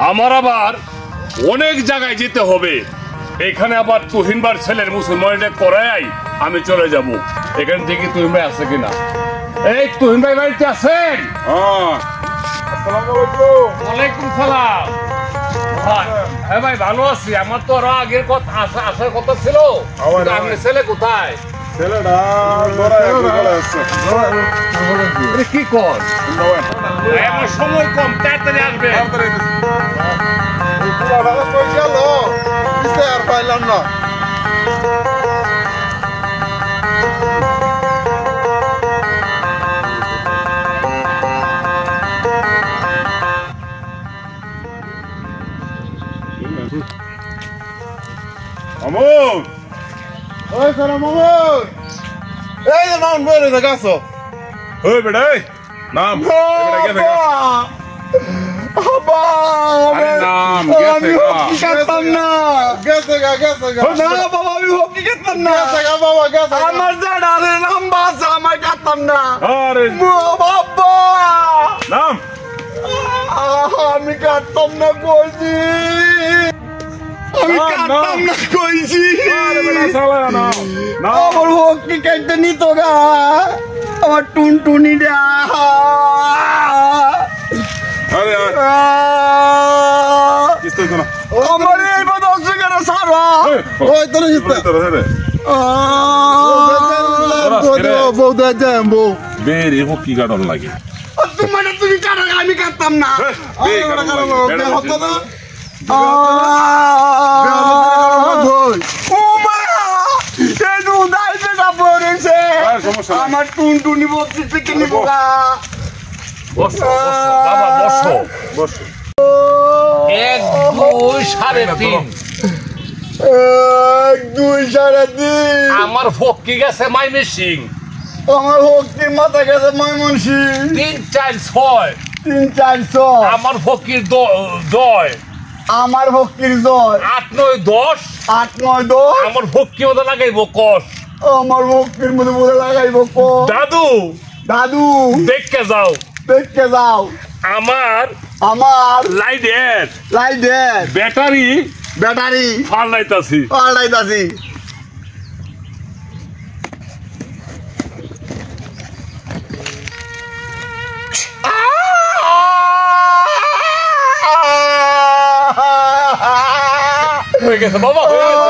আমার আবার অনেক জায়গায় যেতে হবে। এখানে আবার তুহিনবার ছেলের মুসলমানটা করাই আমি চলে যাব। এখান থেকে তুহিন ভাই আছে কিনা? এই তুহিন ভাই বাড়িতে আছেন? ওয়ালাইকুম সালাম। হ্যাঁ ভাই ভালো আছি। আমার তো আরো আগের কথা আসার কথা ছিল। আপনার ছেলে কোথায়? কি কর আমার সময় কম, তাড়াতাড়ি আসবে। আর পাইলাম না। মামুন, ওই সারা মামুন, এই যে মামুন বলে তো গাছো। ওই বেটা নাম আমার জানারে নাম বাসা আমার কাটতাম না। আমি কাটতাম না কইছি, আমি কাটতাম না কইছি। আমার হকি কাটতে নিত গা, আমার টুনটুনি দা। আমার এই বদল সুগার সারা ওই তোর বউ দেয় বউ বেরে হকি গাড়ন লাগে। তোমার তুমি কাটা আমি কাটতাম না। আমার টুনটুনি বলছে কিনিব গা। বাবা বসো বসো। 1 2 3.5 1 2 3.5 আমার ফকি গেছে মাইনে সিং। আমার হকি মাথা গেছে ময়মনসিং। 3 4 6 3 4 6 আমার ফকির দয়। আমার ভক্তির জয় 8 9 10 8 9 10 আমার ফকি মতো লাগাইব কষ। আমার ভক্তির মধ্যে বলে লাগাইব দাদু দাদু দেখকে যাও দেখতে যাও। আমার লাইটের ব্যাটারি ফালাইতাছি। হয়ে গেছে বাবা, হয়ে গেছে।